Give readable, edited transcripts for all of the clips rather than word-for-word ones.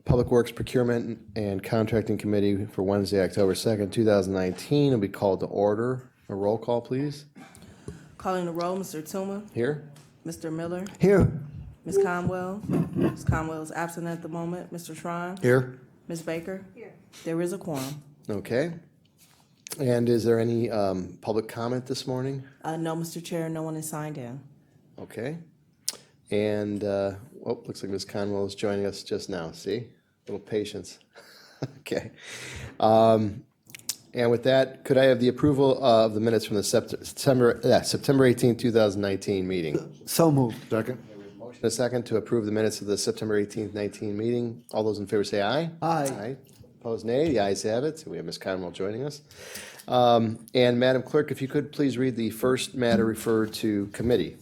Public Works Procurement and Contracting Committee for Wednesday, October 2nd, 2019 will be called to order. A roll call, please. Calling the roll, Mr. Tuma, Here? Mr. Miller, Here. Ms. Conwell. Ms. Conwell is absent at the moment. Mr. Schrein, Here. Ms. Baker. Here. There is a quorum. Okay. And is there any public comment this morning? No, Mr. Chair, no one is signed in. Okay. And, looks like Ms. Conwell is joining us just now. See? A little patience. Okay. And with that, could I have the approval of the minutes from the September 18th, 2019 meeting? So moved. Second. Motion a second to approve the minutes of the September 18th, 19 meeting. All those in favor say aye. Aye. Opposed, nay. The ayes have it. We have Ms. Conwell joining us. And Madam Clerk, if you could please read the first matter referred to committee.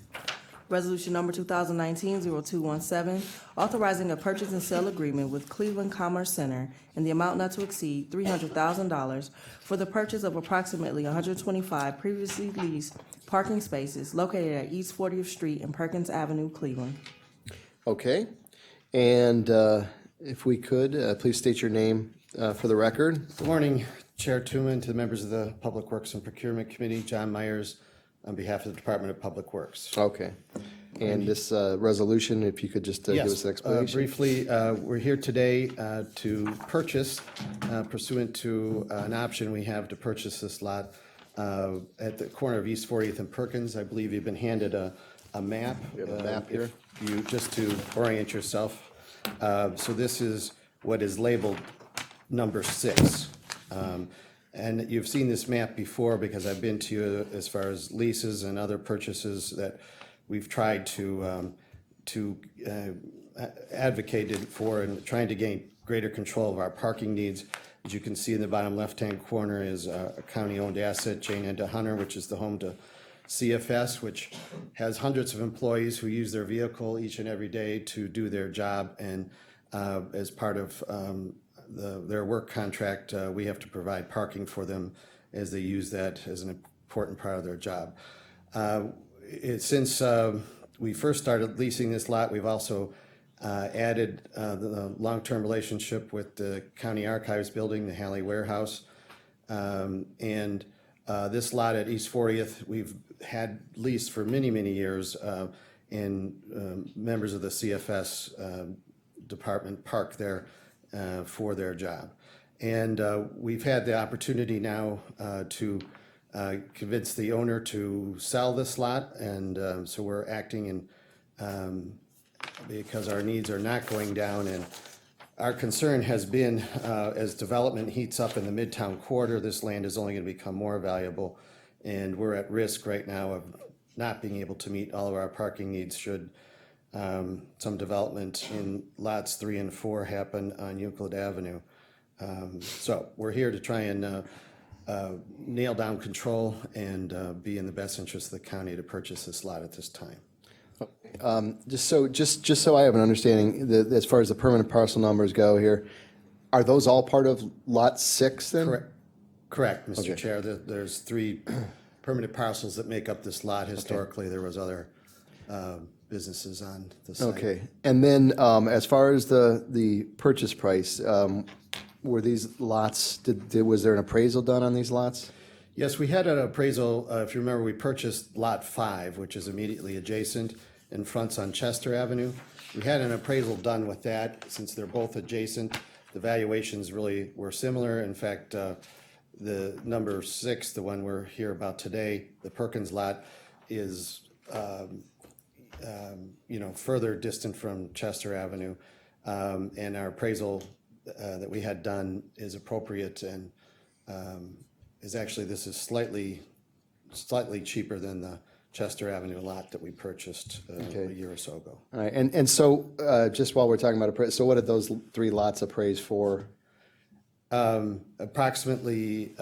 Resolution number 2019-0217, authorizing a purchase and sale agreement with Cleveland Commerce Center in the amount not to exceed $300,000 for the purchase of approximately 125 previously leased parking spaces located at East 40th Street and Perkins Avenue, Cleveland. Okay. And if we could, please state your name for the record. Good morning, Chair Tooman, to the members of the Public Works and Procurement Committee, John Myers, on behalf of the Department of Public Works. Okay. And this resolution, if you could just give us an explanation. Briefly, we're here today to purchase, pursuant to an option we have to purchase this lot at the corner of East 40th and Perkins. I believe you've been handed a map. We have a map here. If you, just to orient yourself. So this is what is labeled number 6. And you've seen this map before because I've been to you as far as leases and other purchases that we've tried to advocate for and trying to gain greater control of our parking needs. As you can see in the bottom left-hand corner is a county-owned asset, Jane and Hunter, which is the home to CFS, which has hundreds of employees who use their vehicle each and every day to do their job. And as part of their work contract, we have to provide parking for them as they use that as an important part of their job. Since we first started leasing this lot, we've also added the long-term relationship with the County Archives building, the Halley Warehouse. And this lot at East 40th, we've had leased for many, many years, and members of the CFS department park there for their job. And we've had the opportunity now to convince the owner to sell this lot, and so we're acting in because our needs are not going down. And our concern has been as development heats up in the Midtown quarter, this land is only going to become more valuable, and we're at risk right now of not being able to meet all of our parking needs should some development in lots 3 and 4 happen on Euclid Avenue. So we're here to try and nail down control and be in the best interest of the county to purchase this lot at this time. Just so I have an understanding, as far as the permanent parcel numbers go here, are those all part of Lot 6 then? Correct, Mr. Okay. Chair. There's 3 permanent parcels that make up this lot. Historically, there was other businesses on the site. Okay. And then as far as the purchase price, were these lots, was there an appraisal done on these lots? Yes, we had an appraisal. If you remember, we purchased Lot 5, which is immediately adjacent and fronts on Chester Avenue. We had an appraisal done with that. Since they're both adjacent, the valuations really were similar. In fact, the number 6, the one we're here about today, the Perkins lot, is further distant from Chester Avenue. And our appraisal that we had done is appropriate and is actually, this is slightly cheaper than the Chester Avenue lot that we purchased a year or so ago. All right. And so just while we're talking about appraisal, so what did those 3 lots appraise for? Approximately,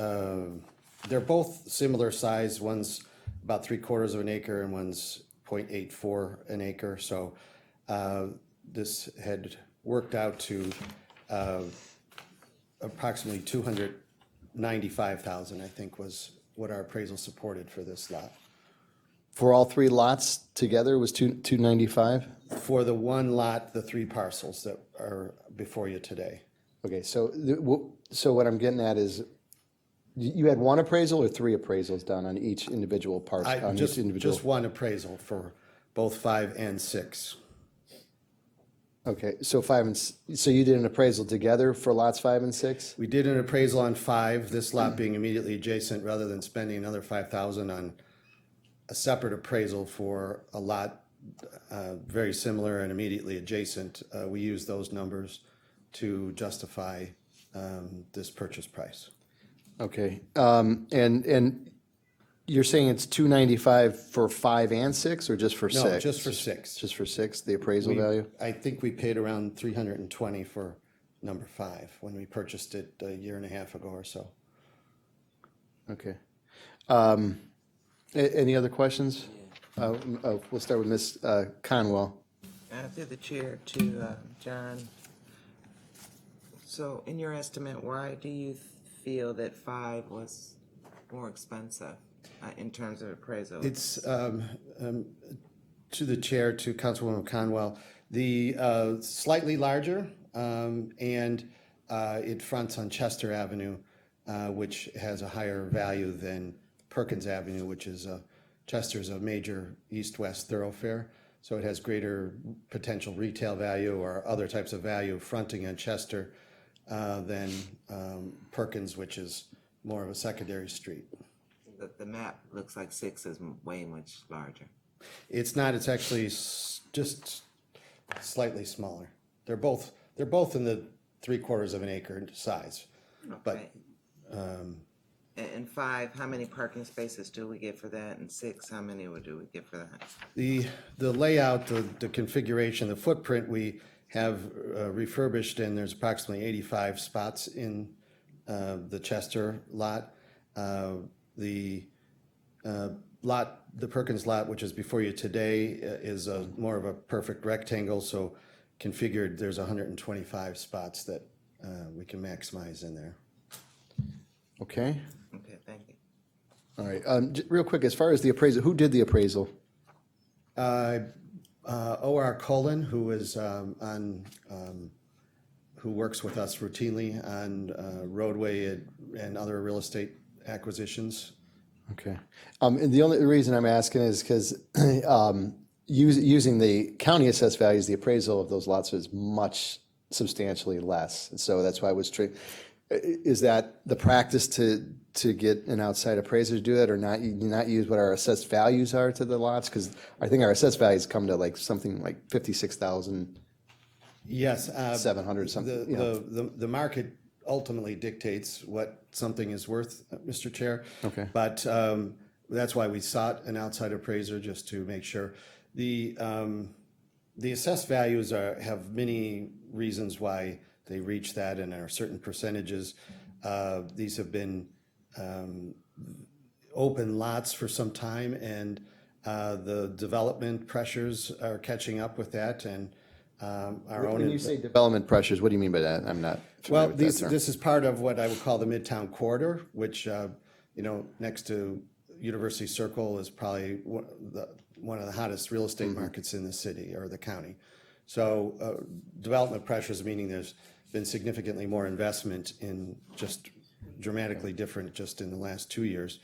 they're both similar size. One's about 3/4 of an acre and one's 0.84 an acre. So this had worked out to approximately $295,000, I think, was what our appraisal supported for this lot. For all three lots together was 295? For the one lot, the 3 parcels that are before you today. Okay, so, so what I'm getting at is, you had one appraisal or 3 appraisals done on each individual parcel? On each individual? Just one appraisal for both 5 and 6. Okay, so so you did an appraisal together for lots 5 and 6? We did an appraisal on 5, this lot being immediately adjacent, rather than spending another $5,000 on a separate appraisal for a lot very similar and immediately adjacent. We used those numbers to justify this purchase price. Okay, and you're saying it's 295 for 5 and 6, or just for 6? No, just for 6. Just for 6, the appraisal value? I think we paid around $320 for number 5 when we purchased it a year and a half ago or so. Okay. Any other questions? We'll start with Ms. Conwell. Through the chair to John. So in your estimate, why do you feel that 5 was more expensive in terms of appraisal? It's to the chair, to Councilwoman Conwell, the slightly larger, and it fronts on Chester Avenue, which has a higher value than Perkins Avenue, which is Chester's a major east-west thoroughfare, so it has greater potential retail value or other types of value fronting on Chester than Perkins, which is more of a secondary street. The map looks like 6 is way much larger. It's not. It's actually just slightly smaller. They're both in the 3/4 of an acre size, but. Okay. And 5, how many parking spaces do we get for that? And 6, how many do we get for that? The layout, the configuration, the footprint we have refurbished, and there's approximately 85 spots in the Chester lot. The Perkins lot, which is before you today, is more of a perfect rectangle, so configured, there's 125 spots that we can maximize in there. Okay, Okay, thank you. all right. Real quick, as far as the appraisal, who did the appraisal? O.R. Cullen, who is who works with us routinely on roadway and other real estate acquisitions. Okay. And the only reason I'm asking is because using the county assessed values, the appraisal of those lots is much substantially less. So that's why I was is that the practice to get an outside appraiser to do that, or not use what our assessed values are to the lots? Because I think our assessed values come to like something like 56,000. Yes. 700 something. The market ultimately dictates what something is worth, Mr. Chair. Okay. But that's why we sought an outside appraiser, just to make sure. The assessed values have many reasons why they reach that, and are certain percentages. These have been open lots for some time, and the development pressures are catching up with that, and our own. When you say development pressures, what do you mean by that? I'm not familiar Well, with that term. this is part of what I would call the Midtown Corridor, which, next to University Circle is probably one of the hottest real estate markets in the city or the county. So development pressures, meaning there's been significantly more investment in just dramatically different just in the last 2 years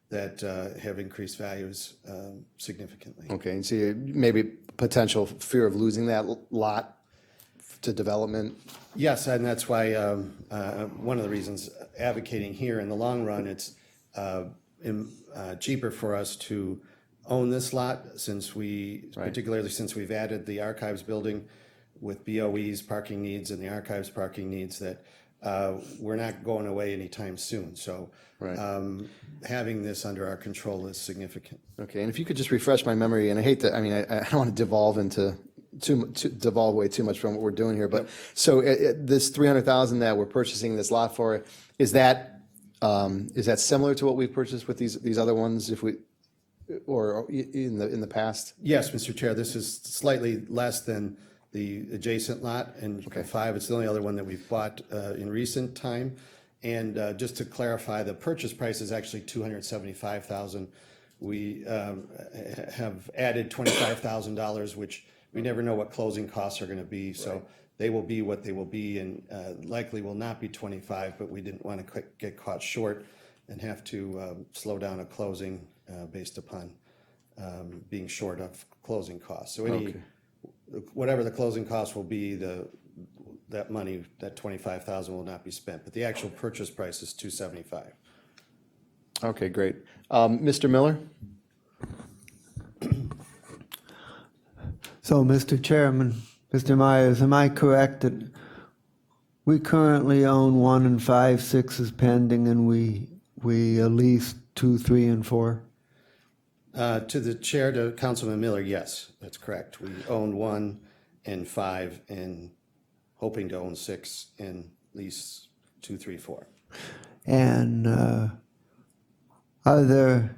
that have increased values significantly. Okay, and so maybe potential fear of losing that lot to development? Yes, and that's why one of the reasons advocating here in the long run, it's cheaper for us to own this lot, particularly since we've added the archives building with BOE's parking needs and the archives parking needs, that we're not going away anytime soon. So having this under our control is significant. Okay, and if you could just refresh my memory, and I hate that, I don't want to devolve into devolve away too much from what we're doing here, but so this 300,000 that we're purchasing this lot for, is that similar to what we've purchased with these other ones, or in the past? Yes, Mr. Chair, this is slightly less than the adjacent lot, and 5, it's the only other one that we've bought in recent time. And just to clarify, the purchase price is actually $275,000, we have added $25,000, which we never know what closing costs are going to be. So they will be what they will be, and likely will not be 25, but we didn't want to get caught short and have to slow down a closing based upon being short of closing costs. So whatever the closing cost will be, that money, that 25,000 will not be spent, but the actual purchase price is 275. Okay, great. Mr. Miller? So, Mr. Chairman, Mr. Myers, am I correct that we currently own 1 and 5, 6 is pending, and we lease 2, 3, and 4? To the chair, to Councilman Miller, yes, that's correct. We own 1 and 5 and hoping to own 6 and lease 2, 3, 4. And are there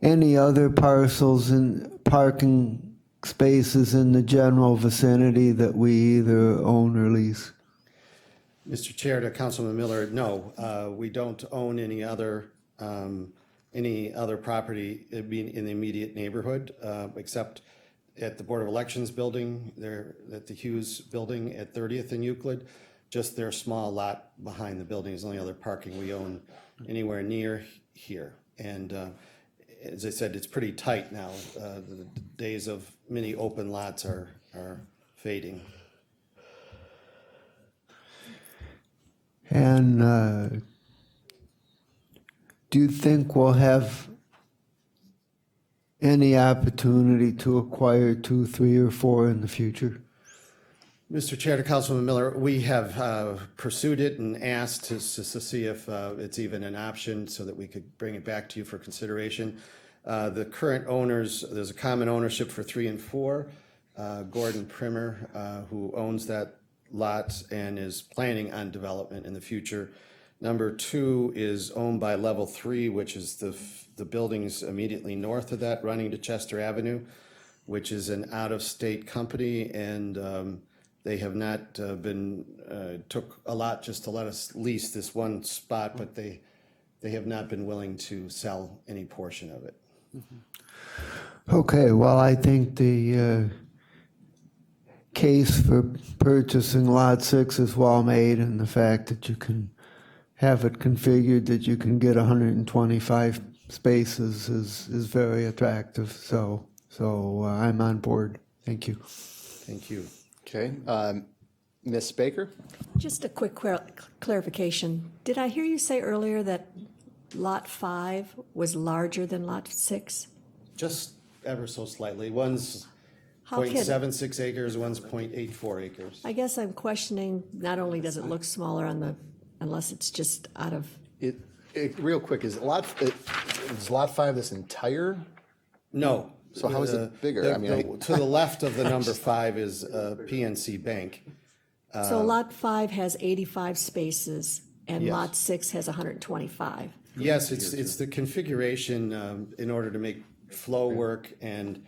any other parcels and parking spaces in the general vicinity that we either own or lease? Mr. Chair, to Councilman Miller, no, we don't own any other property in the immediate neighborhood, except at the Board of Elections building, there at the Hughes building at 30th and Euclid. Just their small lot behind the building is the only other parking we own anywhere near here. And as I said, it's pretty tight now. The days of many open lots are fading. And do you think we'll have any opportunity to acquire 2, 3, or 4 in the future? Mr. Chair, to Councilman Miller, we have pursued it and asked to see if it's even an option so that we could bring it back to you for consideration. The current owners, there's a common ownership for 3 and 4. Gordon Primer, who owns that lot and is planning on development in the future. Number 2 is owned by Level 3, which is the buildings immediately north of that, running to Chester Avenue, which is an out-of-state company, and they have not took a lot just to let us lease this one spot, but they have not been willing to sell any portion of it. Okay, well, I think the case for purchasing Lot 6 is well made, and the fact that you can have it configured that you can get 125 spaces is very attractive. So I'm on board. Thank you. Thank you. Okay. Ms. Baker? Just a quick clarification. Did I hear you say earlier that Lot 5 was larger than Lot 6? Just ever so slightly. One's How can- 0.76 acres, one's 0.84 acres. I guess I'm questioning, not only does it look smaller unless it's just out of, Real quick, is Lot 5 this entire? No. So how is it bigger? To the left of the number 5 is PNC Bank. so Lot 5 has 85 spaces and Yes. Lot 6 has 125. Yes, it's the configuration in order to make flow work, and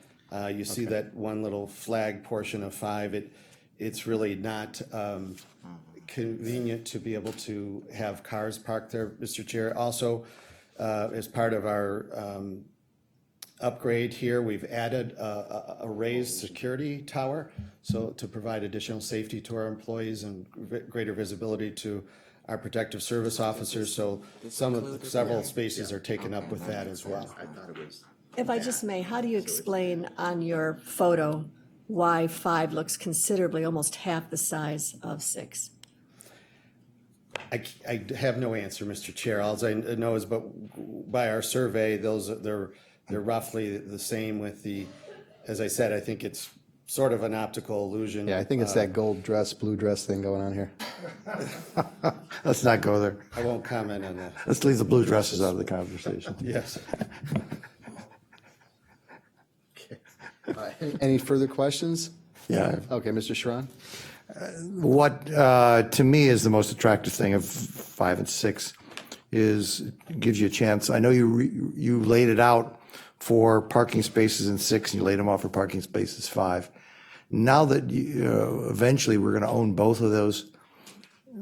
you see that one little flag portion of 5. It's really not convenient to be able to have cars parked there, Mr. Chair. Also, as part of our upgrade here, we've added a raised security tower, so to provide additional safety to our employees and greater visibility to our protective service officers. So several spaces are taken up with that as well. If I just may, how do you explain on your photo why 5 looks considerably almost half the size of 6? I have no answer, Mr. Chair. All I know is, but by our survey, they're roughly the same with the, as I said, I think it's sort of an optical illusion. Yeah, I think it's that gold dress, blue dress thing going on here. Let's not go there. I won't comment on that. Let's leave the blue dresses out of the conversation. Yes. Any further questions? Yeah. Okay, Mr. Sharon? What, to me, is the most attractive thing of 5 and 6 is it gives you a chance. I know you laid it out for parking spaces in 6, and you laid them out for parking spaces 5. Now that eventually we're going to own both of those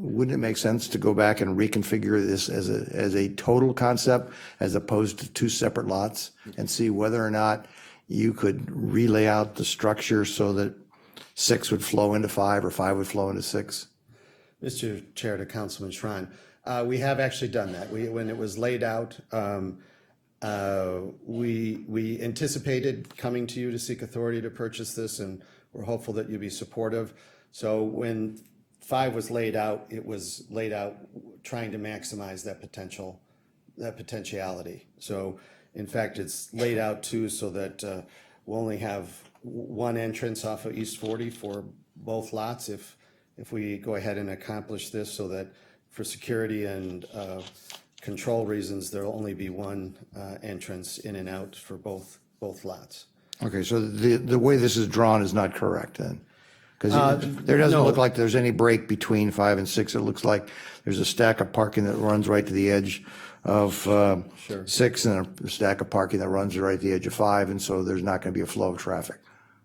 wouldn't it make sense to go back and reconfigure this as a total concept as opposed to two separate lots and see whether or not you could relay out the structure so that 6 would flow into 5 or 5 would flow into 6? Mr. Chair, to Councilman Schron, we have actually done that. When it was laid out, we anticipated coming to you to seek authority to purchase this, and we're hopeful that you'll be supportive. So when 5 was laid out, it was laid out trying to maximize that potentiality. So in fact, it's laid out too so that we'll only have one entrance off of East 40 for both lots if we go ahead and accomplish this, so that for security and control reasons, there'll only be one entrance in and out for both lots. Okay, so the way this is drawn is not correct then? Because there doesn't no. look like there's any break between 5 and 6. It looks like there's a stack of parking that runs right to the edge of 6 and a stack of parking that runs right at the edge of 5, and so there's not going to be a flow of traffic.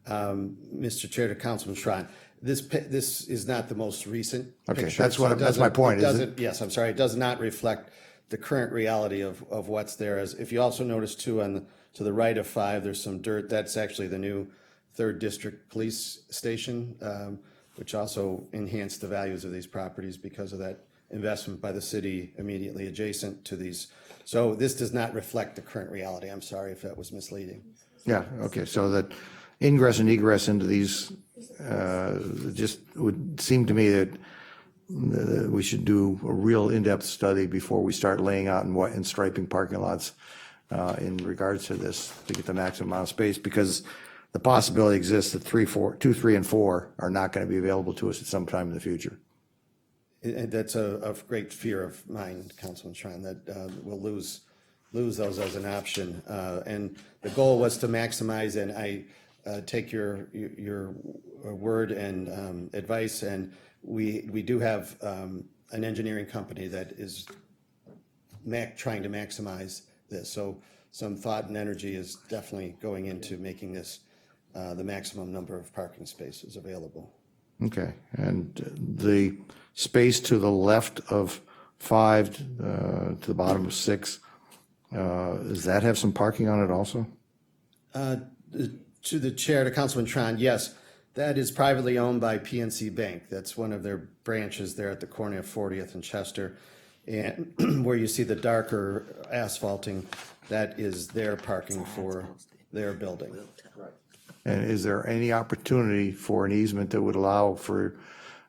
Mr. Chair, to Councilman Schron, this is not the most recent Okay, picture. that's so what it that's my doesn't- point, it is it? doesn't- Yes, I'm sorry, it does not reflect the current reality of what's there. As if you also notice too, to the right of 5, there's some dirt. That's actually the new 3rd District Police Station, which also enhanced the values of these properties because of that investment by the city immediately adjacent to these. So this does not reflect the current reality. I'm sorry if that was misleading. Yeah, okay, so that ingress and egress into these, just would seem to me that we should do a real in-depth study before we start laying out and striping parking lots in regards to this to get the maximum amount of space, because the possibility exists that 2, 3, and 4 are not going to be available to us at some time in the future. And that's a great fear of mine, Councilman Schron, that we'll lose those as an option. And the goal was to maximize, and I take your word and advice, and we do have an engineering company that is trying to maximize this. So some thought and energy is definitely going into making this the maximum number of parking spaces available. Okay, and the space to the left of 5 to the bottom of 6, does that have some parking on it also? To the chair, to Councilman Tron, yes, that is privately owned by PNC Bank. That's one of their branches there at the corner of 40th and Chester. And where you see the darker asphalting, that is their parking for their building. And is there any opportunity for an easement that would allow for,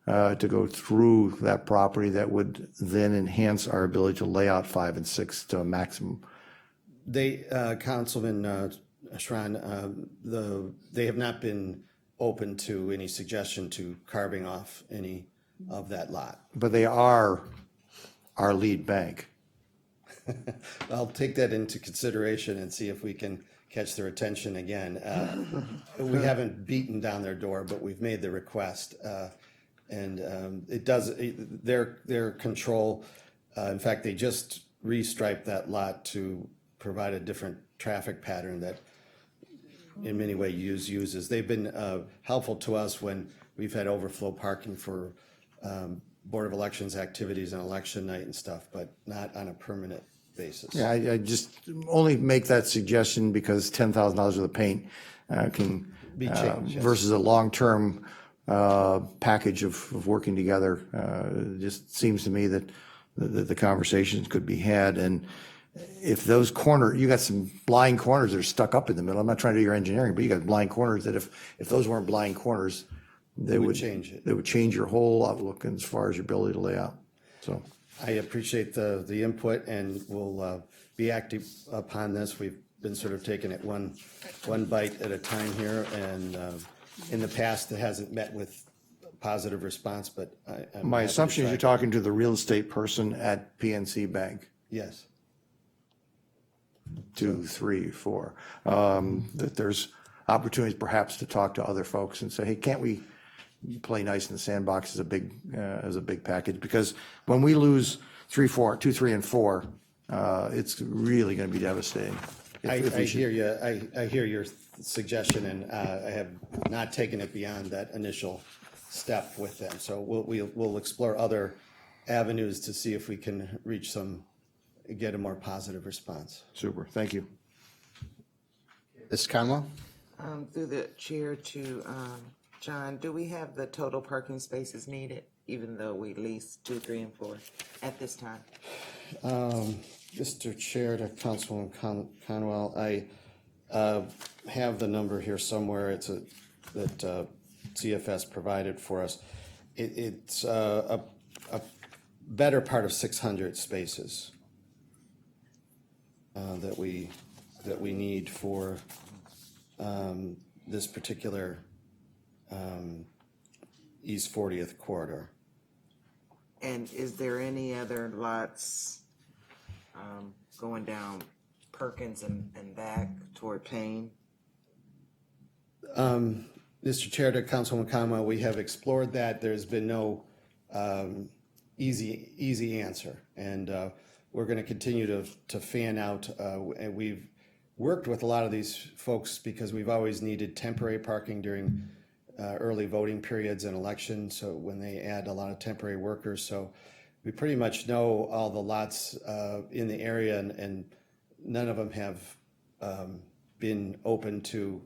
to go through that property that would then enhance our ability to lay out 5 and 6 to a maximum? They, Councilman Schron, they have not been open to any suggestion to carving off any of that lot. But they are our lead bank. I'll take that into consideration and see if we can catch their attention again. We haven't beaten down their door, but we've made the request. And it does, their control, in fact, they just restriped that lot to provide a different traffic pattern that in many ways uses. They've been helpful to us when we've had overflow parking for Board of Elections activities on election night and stuff, but not on a permanent basis. Yeah, I just only make that suggestion because $10,000 worth of paint can Be changed, yes. versus a long-term package of working together. It just seems to me that the conversations could be had. And if those you got some blind corners that are stuck up in the middle. I'm not trying to do your engineering, but you got blind corners that if those weren't blind corners, they would change it. They would change your whole outlook as far as your ability to lay out. So. I appreciate the input, and we'll be active upon this. We've been sort of taking it one bite at a time here, and in the past, it hasn't met with positive response, but I'm My happy to assumption is try. you're talking to the real estate person at PNC Bank, Yes. 2, 3, 4. That there's opportunities perhaps to talk to other folks and say, hey, can't we play nice in the sandbox as a big package? Because when we lose 2, 3, and 4, it's really going to be devastating. I hear you. I hear your suggestion, and I have not taken it beyond that initial step with them. So we'll explore other avenues to see if we can get a more positive response. Super, thank you. Mr. Conwell? Through the chair to John, do we have the total parking spaces needed, even though we lease 2, 3, and 4 at this time? Mr. Chair to Councilwoman Conwell, I have the number here somewhere. That CFS provided for us. It's a better part of 600 spaces that we need for this particular East 40th corridor. And is there any other lots going down Perkins and back toward Payne? Mr. Chair to Councilwoman Conwell, we have explored that. There's been no easy answer, and we're going to continue to fan out. And we've worked with a lot of these folks because we've always needed temporary parking during early voting periods and elections. So when they add a lot of temporary workers, so we pretty much know all the lots in the area, and none of them have been open to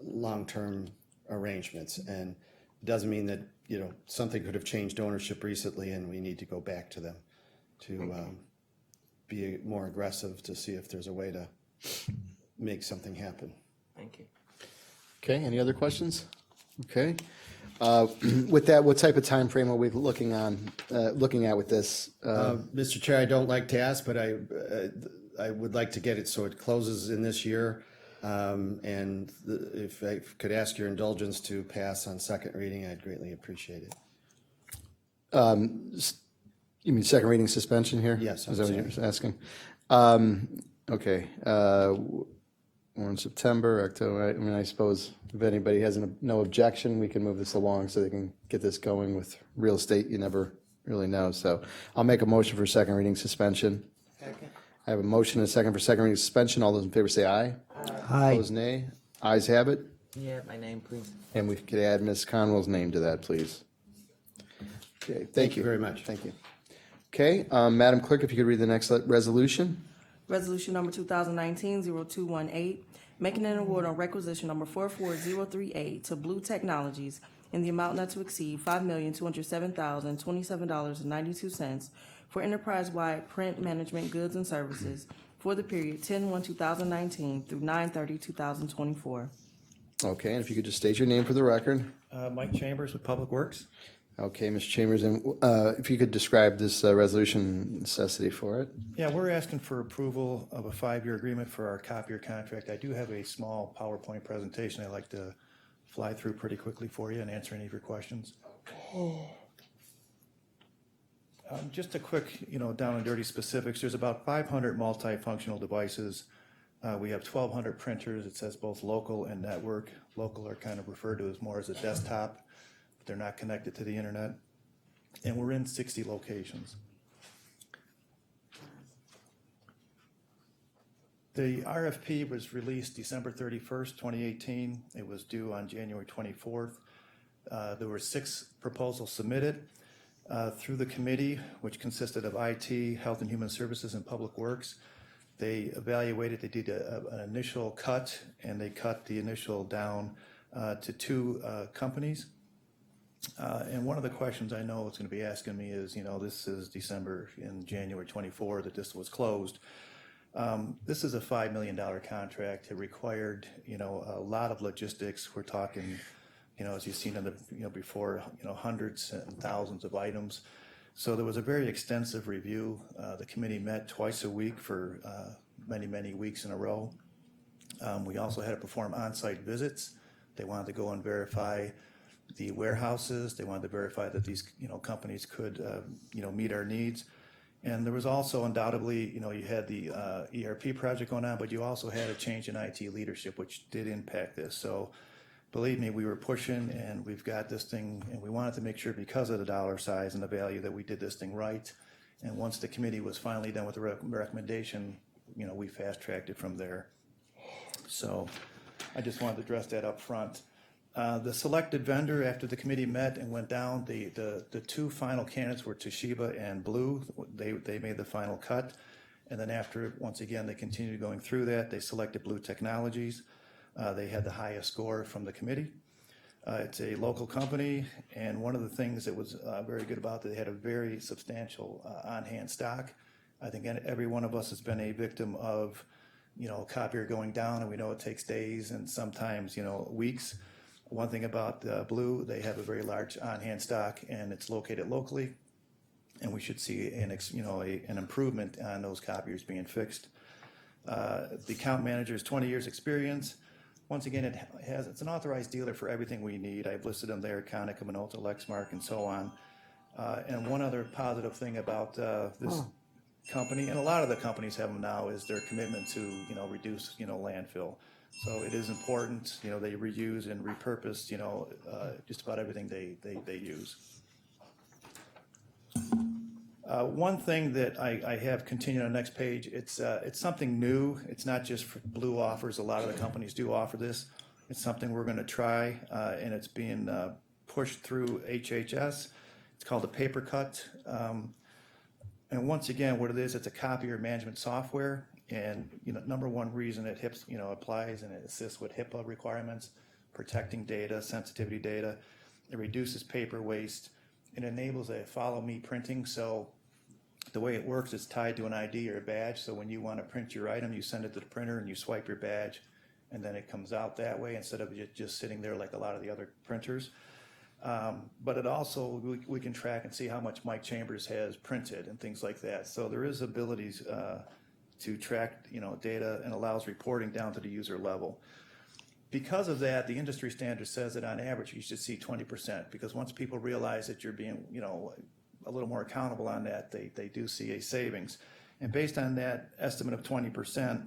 long-term arrangements. And it doesn't mean that, something could have changed ownership recently and we need to go back to them to be more aggressive to see if there's a way to make something happen. Thank you. Okay, any other questions? Okay. With that, what type of time frame are we looking at with this? Mr. Chair, I don't like to ask, but I would like to get it so it closes in this year. And if I could ask your indulgence to pass on second reading, I'd greatly appreciate it. You mean second reading suspension here? Yes, Is I'm that what sorry. you're asking? Okay. We're in September, October. I mean, I suppose if anybody has no objection, we can move this along so they can get this going. With real estate, you never really know. So I'll make a motion for second reading suspension. Second. I have a motion and a second for second reading suspension. All those in favor say aye. Aye. Opposed, nay. Ayes have it. Yeah, my name, please. And we could add Ms. Conwell's name to that, please. Okay, thank you. very much. Thank you. Okay, Madam Clerk, if you could read the next resolution. Resolution number 2019-0218, making an award on requisition number 44038 to Blue Technologies in the amount not to exceed $5,207,027.92 for enterprise-wide print management goods and services for the period 10/1/2019 through 9/30/2024. Okay, and if you could just state your name for the record. Mike Chambers with Public Works. Okay, Mr. Chambers, and if you could describe this resolution necessity for it. Yeah, we're asking for approval of a 5-year agreement for our copier contract. I do have a small PowerPoint presentation I'd like to fly through pretty quickly for you and answer any of your questions. Just a quick, down and dirty specifics. There's about 500 multifunctional devices. We have 1,200 printers. It says both local and network. Local are kind of referred to as more as a desktop. They're not connected to the internet. And we're in 60 locations. The RFP was released December 31st, 2018. It was due on January 24th. There were 6 proposals submitted through the committee, which consisted of IT, Health and Human Services, and Public Works. They evaluated, they did an initial cut, and they cut the initial down to 2 companies. And one of the questions I know it's going to be asking me is, this is December and January 24 that this was closed. This is a $5 million contract. It required, a lot of logistics. We're talking, as you've seen in the, before, hundreds and thousands of items. So there was a very extensive review. The committee met twice a week for many, many weeks in a row. We also had to perform on-site visits. They wanted to go and verify the warehouses. They wanted to verify that these, companies could, meet our needs. And there was also undoubtedly, you had the ERP project going on, but you also had a change in IT leadership, which did impact this. So believe me, we were pushing, and we've got this thing, and we wanted to make sure, because of the dollar size and the value, that we did this thing right. And once the committee was finally done with the recommendation, we fast-tracked it from there. So I just wanted to address that up front. The selected vendor, after the committee met and went down, the two final candidates were Toshiba and Blue. They made the final cut. And then after, once again, they continued going through that, they selected Blue Technologies. They had the highest score from the committee. It's a local company, and one of the things that was very good about it, they had a very substantial on-hand stock. I think every one of us has been a victim of, a copier going down, and we know it takes days and sometimes, weeks. One thing about Blue, they have a very large on-hand stock, and it's located locally, and we should see an improvement on those copiers being fixed. The account manager has 20 years experience. Once again, it's an authorized dealer for everything we need. I've listed them there: Konica, Minolta, Lexmark, and so on. And one other positive thing about this company, and a lot of the companies have them now, is their commitment to reduce landfill. So it is important. They reuse and repurpose just about everything they use. One thing that I have continued on the next page, it's something new. It's not just for Blue offers. A lot of the companies do offer this. It's something we're going to try, and it's being pushed through HHS. It's called a paper cut. And once again, what it is, it's a copier management software. And number one reason it applies and it assists with HIPAA requirements, protecting data, sensitivity data. It reduces paper waste. It enables a follow me printing. So the way it works is tied to an ID or a badge. So when you want to print your item, you send it to the printer and you swipe your badge, and then it comes out that way instead of just sitting there like a lot of the other printers. But it also, we can track and see how much Mike Chambers has printed and things like that. So there is abilities to track data, and allows reporting down to the user level. Because of that, the industry standard says that on average you should see 20%, because once people realize that you're being a little more accountable on that, they do see a savings. And based on that estimate of 20%,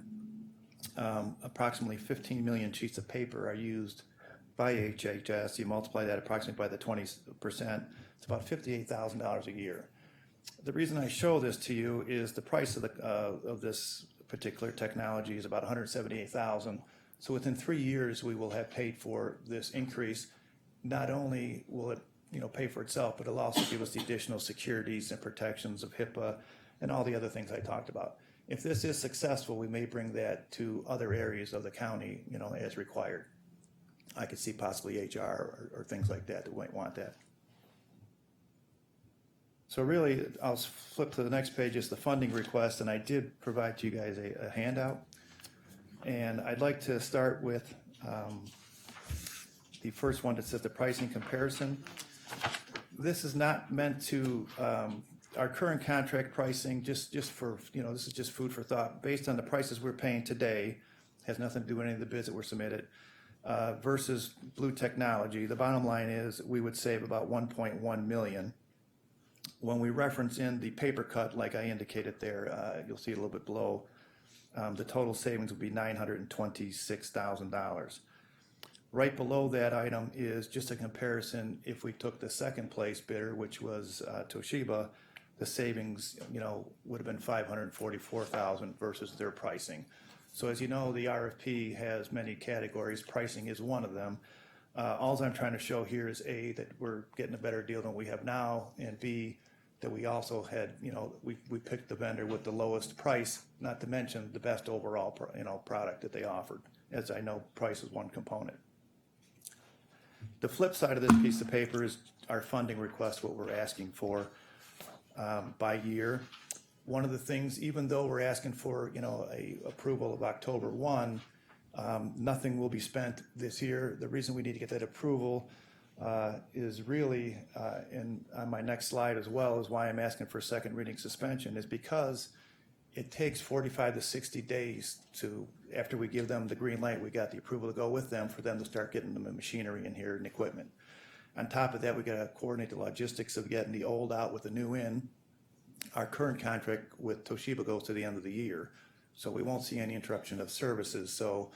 approximately 15 million sheets of paper are used by HHS. You multiply that approximately by the 20%, it's about $58,000 a year. The reason I show this to you is the price of this particular technology is about $178,000. So within 3 years, we will have paid for this increase. Not only will it pay for itself, but it'll also give us the additional securities and protections of HIPAA and all the other things I talked about. If this is successful, we may bring that to other areas of the county, as required. I could see possibly HR or things like that might want that. So really, I'll flip to the next page, is the funding request, and I did provide to you guys a handout. And I'd like to start with the first one that says the pricing comparison. This is not meant to, our current contract pricing, just for, this is just food for thought. Based on the prices we're paying today, has nothing to do with any of the bids that were submitted, versus Blue Technology. The bottom line is we would save about 1.1 million. When we reference in the paper cut, like I indicated there, you'll see it a little bit below, the total savings would be $926,000. Right below that item is just a comparison. If we took the second place bidder, which was Toshiba, the savings, would have been $544,000 versus their pricing. So as you know, the RFP has many categories. Pricing is one of them. All I'm trying to show here is A, that we're getting a better deal than we have now, and B, that we also had, we picked the vendor with the lowest price, not to mention the best overall, product that they offered. As I know, price is one component. The flip side of this piece of paper is our funding request, what we're asking for by year. One of the things, even though we're asking for, a approval of October 1, nothing will be spent this year. The reason we need to get that approval is really, and on my next slide as well, is why I'm asking for a second reading suspension, is because it takes 45 to 60 days to, after we give them the green light, we got the approval to go with them, for them to start getting the machinery in here and equipment. On top of that, we got to coordinate the logistics of getting the old out with the new in. Our current contract with Toshiba goes to the end of the year, so we won't see any interruption of services. So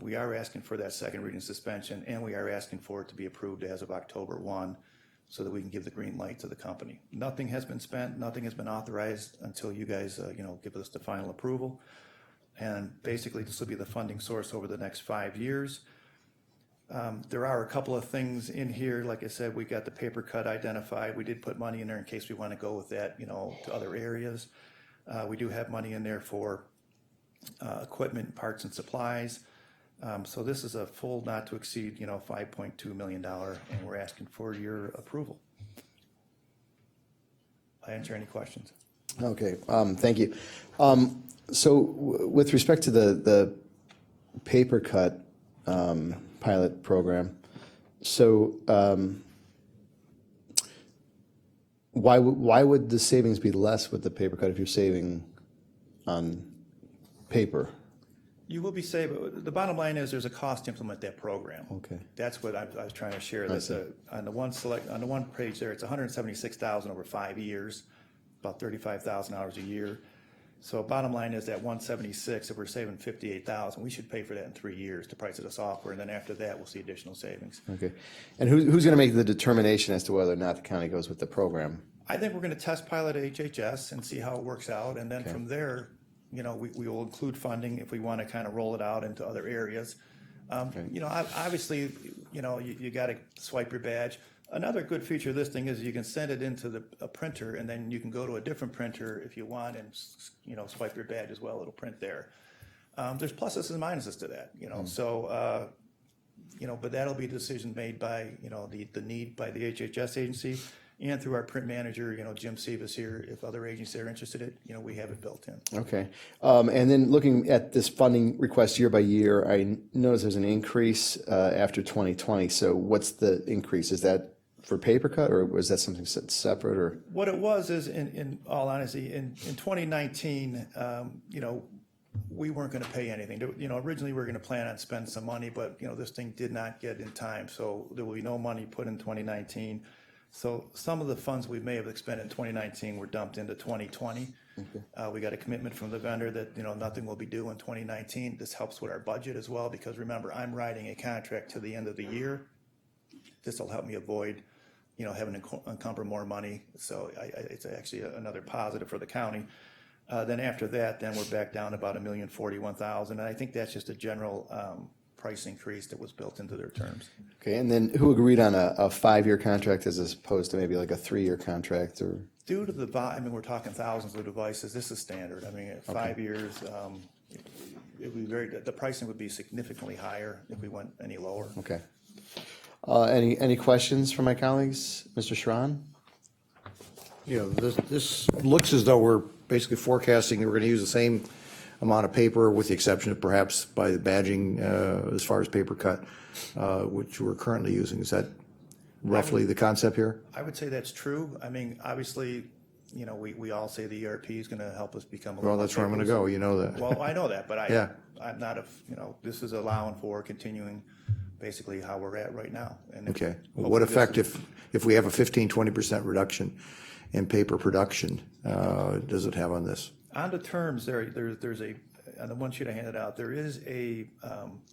we are asking for that second reading suspension, and we are asking for it to be approved as of October 1, so that we can give the green light to the company. Nothing has been spent, nothing has been authorized until you guys, give us the final approval. And basically, this will be the funding source over the next 5 years. There are a couple of things in here, like I said, we got the paper cut identified. We did put money in there in case we want to go with that, to other areas. We do have money in there for equipment, parts, and supplies. So this is a full not to exceed, $5.2 million, and we're asking for your approval. I answer any questions. Okay, thank you. So with respect to the paper cut pilot program, so why would the savings be less with the paper cut if you're saving on paper? You will be saved. The bottom line is there's a cost to implement that program. Okay. That's what I was trying to share. That's on the one page there, it's $176,000 over 5 years, about $35,000 a year. So bottom line is that 176, if we're saving 58,000, we should pay for that in 3 years to price of the software, and then after that, we'll see additional savings. Okay. And who's going to make the determination as to whether or not the county goes with the program? I think we're going to test pilot HHS and see how it works out, and then from there, we will include funding if we want to kind of roll it out into other areas. Obviously, you got to swipe your badge. Another good feature of this thing is you can send it into a printer, and then you can go to a different printer if you want and, swipe your badge as well. It'll print there. There's pluses and minuses to that, So, but that'll be a decision made by, the need by the HHS agency and through our print manager, Jim Sivas here. If other agencies are interested in it, we have it built in. Okay. And then looking at this funding request year by year, I notice there's an increase after 2020. So what's the increase? Is that for paper cut, or was that something separate? Or what it was is, in all honesty, in 2019, we weren't going to pay anything. Originally we were going to plan on spending some money, but this thing did not get in time, so there will be no money put in 2019. So some of the funds we may have expended in 2019 were dumped into 2020. Okay. We got a commitment from the vendor that nothing will be due in 2019. This helps with our budget as well, because remember, I'm writing a contract to the end of the year. This will help me avoid having to encumber more money. So it's actually another positive for the county. Then after that, then we're back down about $1,041,000. And I think that's just a general price increase that was built into their terms. okay, and then who agreed on a 5-year contract as opposed to maybe like a 3-year contract? Or Due to we're talking thousands of devices. This is standard. At 5 years, it would be the pricing would be significantly higher if we went any lower. okay. Any questions from my colleagues, Mr. Sharon? This looks as though we're basically forecasting that we're going to use the same amount of paper, with the exception of perhaps by the badging as far as paper cut, which we're currently using. Is that roughly the concept here? I would say that's true. Obviously, we all say the ERP is going to help us become a little Well, that's where I'm going to go. You know that. Well, I know that, but I'm not this is allowing for continuing basically how we're at right now. And Okay. What effect if we have a 15-20% reduction in paper production does it have on this? On the terms, there's on the one sheet I handed out, there is a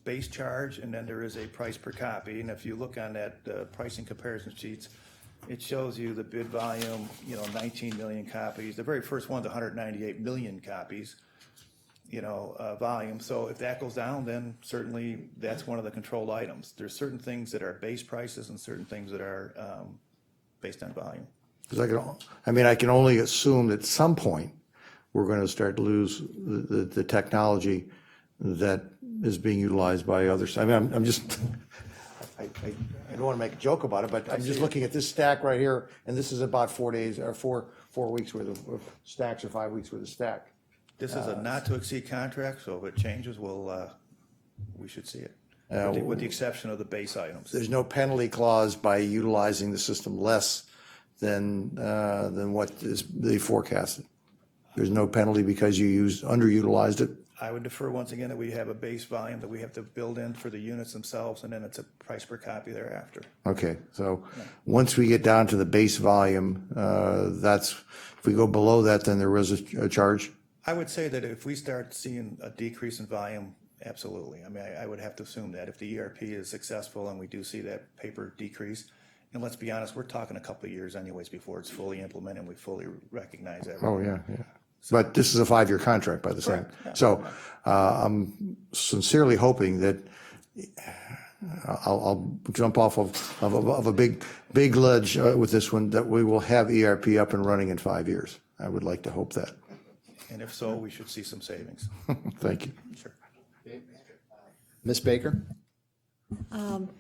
base charge, and then there is a price per copy. And if you look on that pricing comparison sheets, it shows you the bid volume, 19 million copies. The very first one's 198 million copies, volume. So if that goes down, then certainly that's one of the controlled items. There's certain things that are base prices and certain things that are based on volume. Because I can only assume that at some point we're going to start to lose the technology that is being utilized by others. I'm just, I don't want to make a joke about it, but I'm just looking at this stack right here, and this is about 4 days or four weeks worth of stacks, or 5 weeks worth of stack. This is a not to exceed contract, so if it changes, we should see it. With the exception of the base items. There's no penalty clause by utilizing the system less than what is they forecasted. There's no penalty because you underutilized it. I would defer once again that we have a base volume that we have to build in for the units themselves, and then it's a price per copy thereafter. Okay, so once we get down to the base volume, if we go below that, then there is a charge? I would say that if we start seeing a decrease in volume, absolutely. I would have to assume that if the ERP is successful and we do see that paper decrease, and let's be honest, we're talking a couple of years anyways before it's fully implemented and we fully recognize that. Oh, yeah. But this is a 5-year contract by the same. Correct, yeah. So I'm sincerely hoping that I'll jump off of a big ledge with this one, that we will have ERP up and running in 5 years. I would like to hope that. And if so, we should see some savings. Thank you. Sure. Ms. Baker?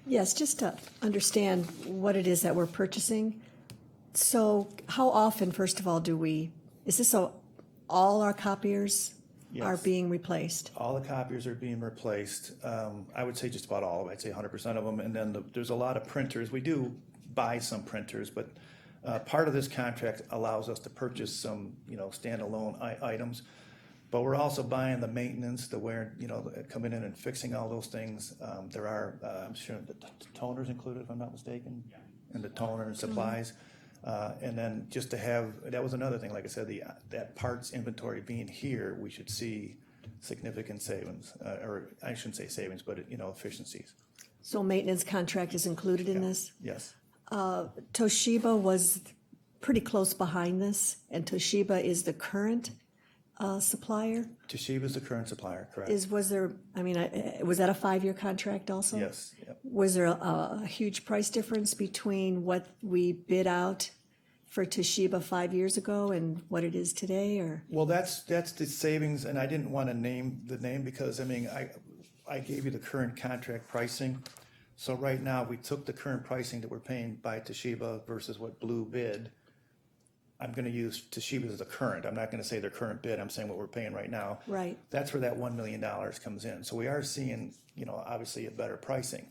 Yes, just to understand what it is that we're purchasing. So how often, first of all, is this all our copiers are Yes. being replaced? All the copiers are being replaced. I would say just about all of them. I'd say 100% of them. And then there's a lot of printers. We do buy some printers, but part of this contract allows us to purchase some, standalone items. But we're also buying the maintenance, the wear, coming in and fixing all those things. There are, I'm sure, the toners included, if I'm not mistaken, and the toner and supplies. And then just to have, that was another thing, like I said, that parts inventory being here, we should see significant savings, or I shouldn't say savings, but, efficiencies. So maintenance contract is included in this? Yes. Toshiba was pretty close behind this, and Toshiba is the current supplier? Toshiba's the current supplier, correct? Was that a 5-year contract also? Yes. Yep. Was there a huge price difference between what we bid out for Toshiba 5 years ago and what it is today, or? Well, that's the savings, and I didn't want to name the name because, I gave you the current contract pricing. So right now, we took the current pricing that we're paying by Toshiba versus what Blue bid. I'm going to use Toshiba as the current. I'm not going to say their current bid. I'm saying what we're paying right now. Right. That's where that $1 million comes in. So we are seeing, obviously a better pricing.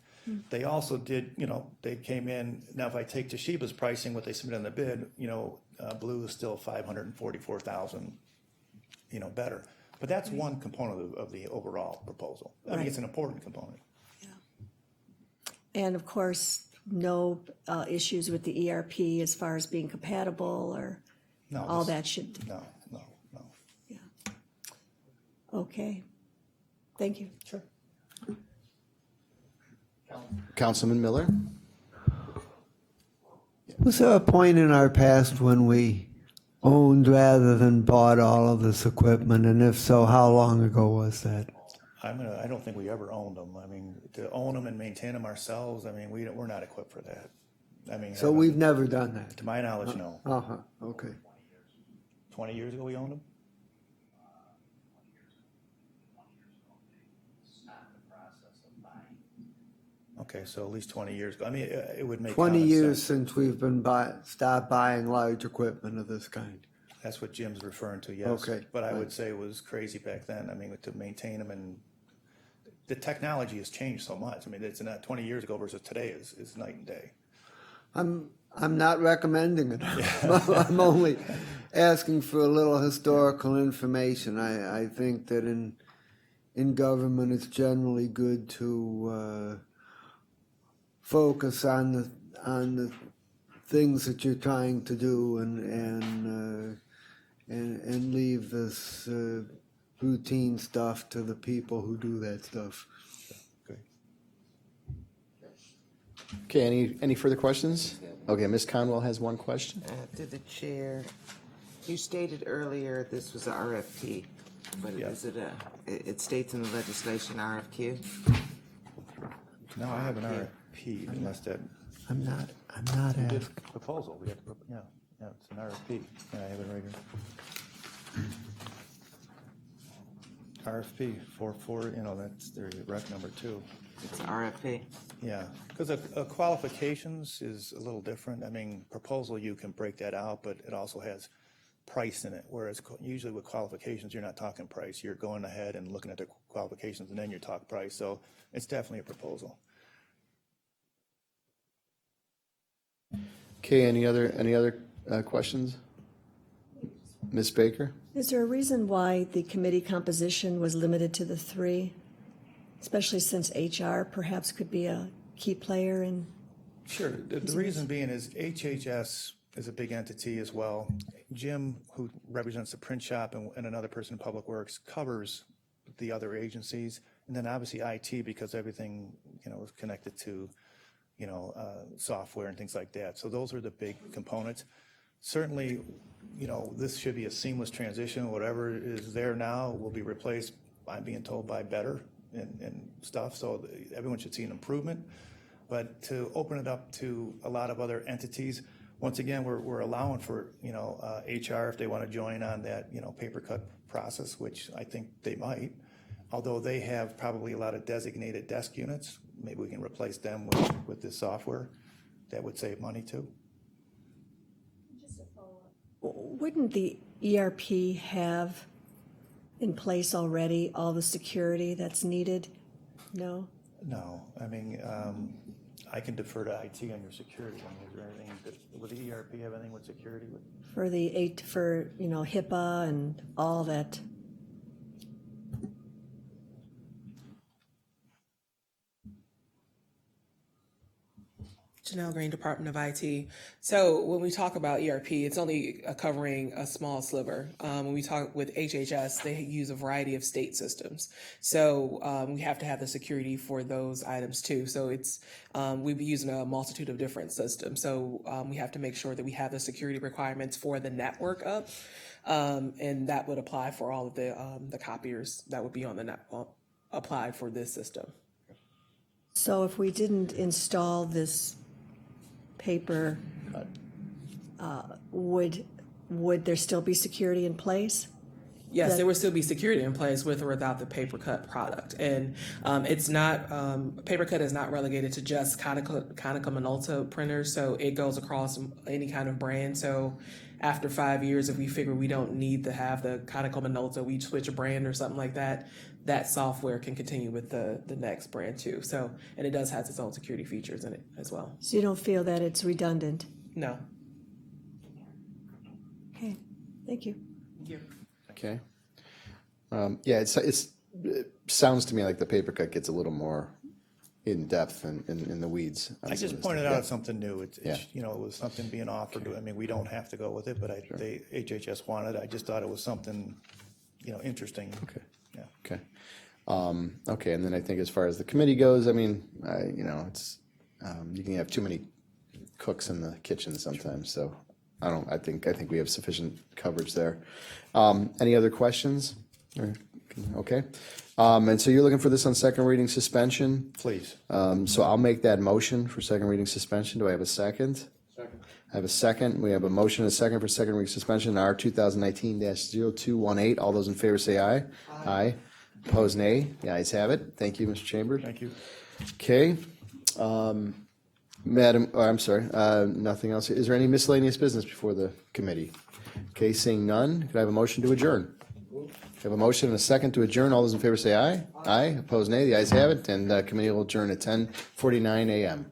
They also did, they came in. Now, if I take Toshiba's pricing, what they submitted on the bid, Blue is still 544,000, better. But that's one component of the overall proposal. I mean, Right. it's an important component. And of course, no issues with the ERP as far as being compatible or No, all this- that should, No. yeah. Okay. Thank you. Sure. Councilman Miller? Was there a point in our past when we owned rather than bought all of this equipment? And if so, how long ago was that? I don't think we ever owned them. To own them and maintain them ourselves, we're not equipped for that. So we've never done that? To my knowledge, no. Uh-huh, okay. 20 years ago, we owned them? Okay, so at least 20 years ago. It would make 20 common years sense. since we've been stopped buying large equipment of this kind. That's what Jim's referring to, yes. Okay, But I right. would say it was crazy back then. To maintain them, and the technology has changed so much. It's not 20 years ago versus today is night and day. I'm not recommending it. I'm only asking for a little historical information. I think that in government, it's generally good to focus on the things that you're trying to do and leave this routine stuff to the people who do that stuff. Great. Okay, any further questions? Okay, Ms. Conwell has one question. To the chair, you stated earlier this was a RFP, but Yeah. is it states in the legislation RFQ? No, I have an RFP, unless that I'm not did asking. proposal. We have to, yeah, it's an RFP. Yeah, I have it right here. RFP 44, that's their rec number 2. It's RFP. Yeah, because qualifications is a little different. Proposal, you can break that out, but it also has price in it, whereas usually with qualifications, you're not talking price. You're going ahead and looking at the qualifications, and then you talk price. So it's definitely a proposal. Okay, any other questions? Ms. Baker? Is there a reason why the committee composition was limited to the 3? Especially since HR perhaps could be a key player in, Sure. The reason being is HHS is a big entity as well. Jim, who represents the print shop, and another person in Public Works, covers the other agencies. And then obviously IT, because everything, is connected to, software and things like that. So those are the big components. Certainly, this should be a seamless transition. Whatever is there now will be replaced, I'm being told, by better. and stuff, so everyone should see an improvement. But to open it up to a lot of other entities, once again, we're allowing for, HR if they want to join on that, paper cut process, which I think they might. Although they have probably a lot of designated desk units, maybe we can replace them with this software. That would save money too. Wouldn't the ERP have in place already all the security that's needed? No? No, I mean, I can defer to IT on your security one. Is there anything, would the ERP have anything with security? For HIPAA and all that. Janelle Green, Department of IT. So when we talk about ERP, it's only covering a small sliver. When we talk with HHS, they use a variety of state systems. So we have to have the security for those items too. So it's we'd be using a multitude of different systems. So we have to make sure that we have the security requirements for the network up, and that would apply for all of the copiers that would be on the network applied for this system. So if we didn't install this paper, would there still be security in place? Yes, there would still be security in place with or without the paper cut product. And it's not, paper cut is not relegated to just Konica Minolta printers, so it goes across any kind of brand. So after 5 years, if we figure we don't need to have the Konica Minolta, we switch a brand or something like that, that software can continue with the next brand too. So, and it does have its own security features in it as well. So you don't feel that it's redundant? No. Okay, thank you. Okay. Yeah, it sounds to me like the paper cut gets a little more in depth and in the weeds. I just pointed out something new. It's it was something being offered. I mean, we don't have to go with it, but they HHS wanted it. I just thought it was something, interesting. Okay. Yeah. Okay. Okay, and then I think as far as the committee goes, I mean, it's you can have too many cooks in the kitchen sometimes. So I think we have sufficient coverage there. Any other questions? Okay. And so you're looking for this on second reading suspension? Please. So I'll make that motion for second reading suspension. Do I have a second? Second. I have a second. We have a motion and a second for second reading suspension, R 2019-0218. All those in favor say aye. Aye. Opposed, nay. The ayes have it. Thank you, Mr. Chambers. Thank you. Okay. Nothing else. Is there any miscellaneous business before the committee? Okay, seeing none, could I have a motion to adjourn? I have a motion and a second to adjourn. All those in favor say aye. Aye. Opposed, nay. The ayes have it, and the committee will adjourn at 10:49 a.m.